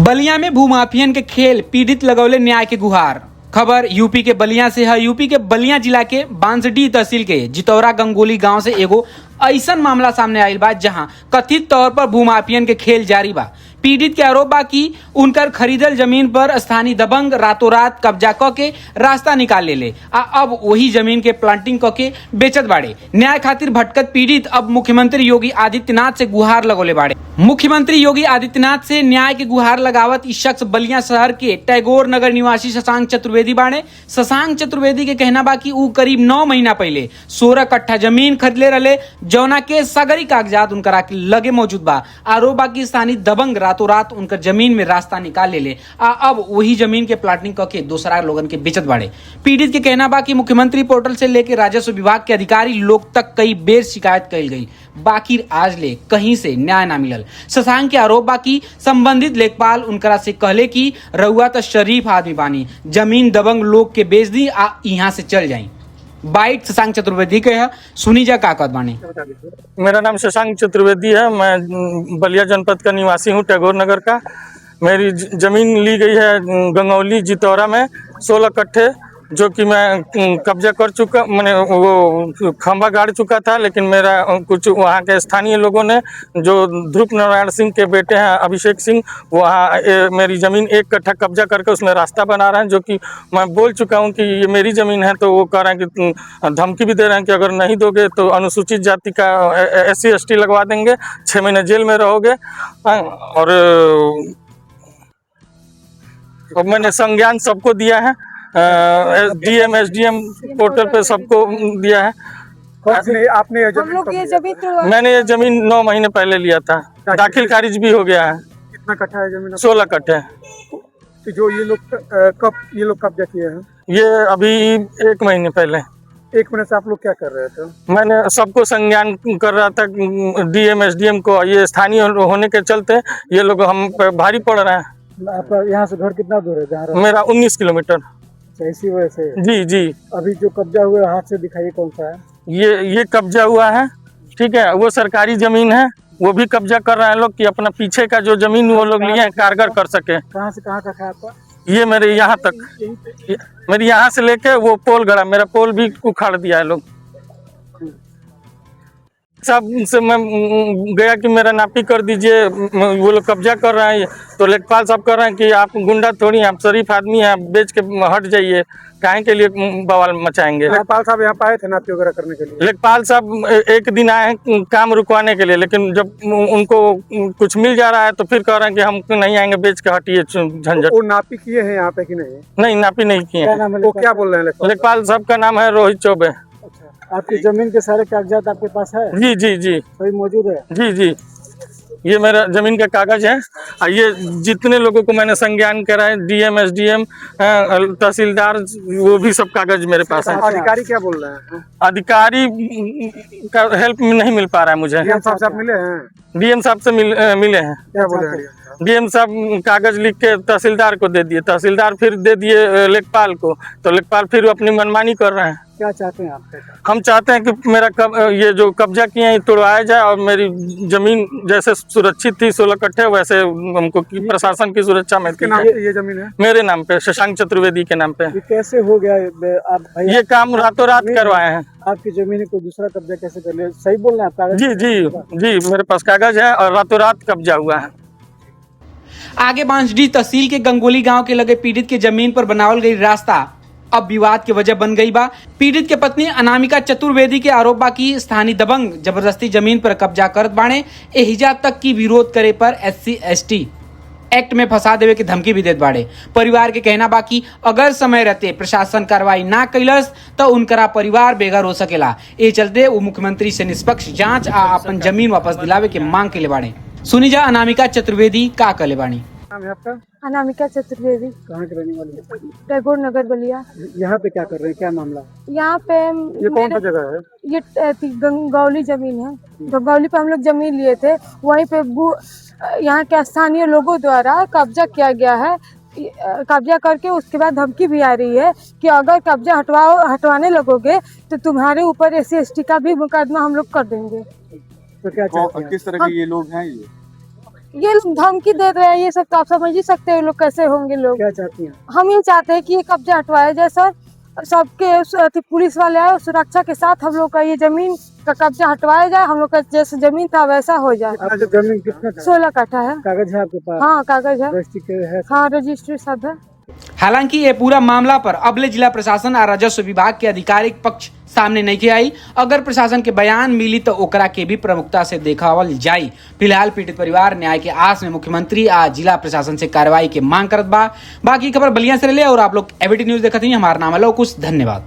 बलिया में भूमाफियन के खेल, पीड़ित लगौले न्याय के गुहार। खबर यूपी के बलिया से है। यूपी के बलिया जिला के बांसडीह तहसील के जितौरा गंगोली गांव से एगो ऐसन मामला सामने आयल बा जहां कथित तौर पर भूमाफियन के खेल जारी बा। पीड़ित के आरोप बा कि उनकर खरीदल जमीन पर स्थानीय दबंग रातों रात कब्जा क के रास्ता निकाल ले आ अब वही जमीन के प्लांटिंग क के बेचत बाड़े। न्याय खातिर भटकत पीड़ित अब मुख्यमंत्री योगी आदित्यनाथ से गुहार लगौले बाड़े। मुख्यमंत्री योगी आदित्यनाथ से न्याय के गुहार लगावत इस शख्स बलिया शहर के टैगोर नगर निवासी शशांक चतुर्वेदी बाड़े। शशांक चतुर्वेदी के कहना बा कि ऊ करीब 9 महीना पहले 16 कट्ठा जमीन खरीदले रहे, जौना के सगरी कागजात उनकरा के लगे मौजूद बा। आरोप बा कि स्थानीय दबंग रातों रात उनकर जमीन में रास्ता निकाल ले आ अब वही जमीन के प्लाटिंग करके दूसरा लोगन के बेचत बाड़े। पीड़ित के कहना बा कि मुख्यमंत्री पोर्टल से लेकर राजस्व विभाग के अधिकारी लोग तक कई बेर शिकायत कइल गई, बाकी आज ले कहीं से न्याय ना मिलल। शशांक के आरोप बा कि संबंधित लेखपाल उनकरा से कहले कि रउआ तो शरीफ आदमी बानी, जमीन दबंग लोग के बेच दी आ यहाँ से चल जाई। बाइट शशांक चतुर्वेदी के है, सुनी जा का कहत बानी। मेरा नाम शशांक चतुर्वेदी है। मैं बलिया जनपद का निवासी हूँ, टैगोर नगर का। मेरी जमीन ली गई है गंगौली जितौरा में 16 कट्ठे, जो कि मैं कब्जा कर चुका, मैंने वो खंभा गाड़ चुका था। लेकिन मेरा कुछ वहाँ के स्थानीय लोगों ने, जो ध्रुव नारायण सिंह के बेटे हैं अभिषेक सिंह, वहाँ मेरी ज़मीन 1 कट्ठा कब्जा करके उसमें रास्ता बना रहे हैं, जो कि मैं बोल चुका हूँ कि ये मेरी ज़मीन है। तो वो कह रहे हैं कि धमकी भी दे रहे हैं कि अगर नहीं दोगे तो अनुसूचित जाति का SC ST लगवा देंगे, 6 महीने जेल में रहोगे। और मैंने संज्ञान सबको दिया है, DM SDM पोर्टल पे सबको दिया है। आपने मैंने ये जमीन 9 महीने पहले लिया था, दाखिल खारिज भी हो गया है। कितना कट्ठा है जमीन? 16 कट्ठे। तो जो ये लोग कब्जा किए हैं? ये अभी 1 महीने पहले। 1 महीने से आप लोग क्या कर रहे थे? मैंने सबको संज्ञान कर रहा था, DM SDM को। ये स्थानीय होने के चलते ये लोग हम पे भारी पड़ रहे हैं। आपका यहाँ से घर कितना दूर है जहाँ? मेरा 19 किलोमीटर। इसी वजह से? जी जी। अभी जो कब्जा हुआ हाथ से दिखाइए कौन सा है? ये कब्जा हुआ है, ठीक है। वो सरकारी जमीन है, वो भी कब्जा कर रहे हैं लोग कि अपना पीछे का जो जमीन वो लोग लिए हैं कारगर कर सके। कहाँ से कहाँ तक है आपका? ये मेरे यहाँ तक, मेरे यहाँ से लेके वो पोल गड़ा, मेरा पोल भी उखाड़ दिया है लोग। सब से मैं गया कि मेरा नापी कर दीजिए, वो लोग कब्जा कर रहे हैं। तो लेखपाल साहब कह रहे हैं कि आप गुंडा थोड़ी, आप शरीफ आदमी हैं, आप बेच के हट जाइए, काहे के लिए बवाल मचाएंगे। लेखपाल साहब यहाँ पाए थे नापी वगैरह करने के लिए? लेखपाल साहब एक दिन आए हैं काम रुकवाने के लिए, लेकिन जब उनको कुछ मिल जा रहा है तो फिर कह रहे हैं कि हम नहीं आएंगे, बेच के हटिए झंझट। वो नापी किए हैं यहाँ पे कि नहीं? नहीं, नापी नहीं किए हैं। वो क्या बोल रहे हैं? लेखपाल साहब का नाम है रोहित चौबे। आपकी जमीन के सारे कागजात आपके पास है? जी जी जी, सही मौजूद है? जी जी। ये मेरा जमीन का कागज है। और ये जितने लोगों को मैंने संज्ञान करा है, DM SDM तहसीलदार, वो भी सब कागज मेरे पास है। अधिकारी क्या बोल रहे हैं? अधिकारी का हेल्प नहीं मिल पा रहा है मुझे। DM साहब से आप मिले हैं? DM साहब से मिले हैं। क्या बोले हैं? DM साहब कागज लिख के तहसीलदार को दे दिए, तहसीलदार फिर दे दिए लेखपाल को, तो लेखपाल फिर अपनी मनमानी कर रहे हैं। क्या चाहते हैं आप? हम चाहते हैं कि मेरा ये जो कब्जा किए हैं तोड़वाया जाए, और मेरी जमीन जैसे सुरक्षित थी 16 कट्ठे, वैसे हमको प्रशासन की सुरक्षा में। ये जमीन है मेरे नाम पे, शशांक चतुर्वेदी के नाम पे। ये कैसे हो गया? आप ये काम रातों रात करवाए हैं। आपकी जमीन को दूसरा कब्जा कैसे कर लिया? सही बोल रहे हैं आप? जी जी जी, मेरे पास कागज है और रातों रात कब्जा हुआ है। आगे बांसडीह तहसील के गंगोली गांव के लगे पीड़ित के जमीन पर बनावल गई रास्ता अब विवाद की वजह बन गई बा। पीड़ित के पत्नी अनामिका चतुर्वेदी के आरोप बा कि स्थानीय दबंग जबरदस्ती जमीन पर कब्जा करत बाणे, एहिजा तक की विरोध करे पर SC ST एक्ट में फंसा देवे की धमकी भी देत बाड़े। परिवार के कहना बा कि अगर समय रहते प्रशासन कार्रवाई ना कैलस तो उनकरा परिवार बेघर हो सकेला। ये चलते वो मुख्यमंत्री से निष्पक्ष जांच आ अपन जमीन वापस दिलावे के मांग के ले बाड़े। सुनी जा अनामिका चतुर्वेदी का कहले बाणी। नाम है आपका? अनामिका चतुर्वेदी। कहाँ के रहने वाली है? टैगोर नगर बलिया। यहाँ पे क्या कर रहे हैं, क्या मामला? यहाँ पे ये कौन सा जगह है? ये गंगौली जमीन है। गंगौली पे हम लोग जमीन लिए थे, वहीं पे यहाँ के स्थानीय लोगों द्वारा कब्जा किया गया है। कब्जा करके उसके बाद धमकी भी आ रही है कि अगर कब्जा हटवाने लगोगे तो तुम्हारे ऊपर SC ST का भी मुकदमा हम लोग कर देंगे। तो क्या चाहते हैं? किस तरह के ये लोग हैं? ये लोग धमकी दे रहे हैं, ये सब तो आप समझ ही सकते हैं लोग कैसे होंगे लोग। क्या चाहती हैं? हम ये चाहते हैं कि ये कब्जा हटवाया जाए सर, सबके पुलिस वाले आए सुरक्षा के साथ हम लोग का ये जमीन का कब्जा हटवाया जाए, हम लोग का जैसे जमीन था वैसा हो जाए। आपका जमीन कितना था? 16 कट्ठा है। कागज है आपके पास? हाँ कागज है, रजिस्ट्री के है? हाँ रजिस्ट्री सब है। हालांकि ये पूरा मामला पर अबले जिला प्रशासन और राजस्व विभाग के आधिकारिक पक्ष सामने नहीं के आई। अगर प्रशासन के बयान मिली तो ओकरा के भी प्रमुखता से देखावल जाई। फिलहाल पीड़ित परिवार न्याय के आस में मुख्यमंत्री आज जिला प्रशासन से कार्रवाई के मांग करत बा। बाकी खबर बलिया से ले और आप लोग एबीटी न्यूज देखत ही। हमारा नाम है लौकुश। धन्यवाद।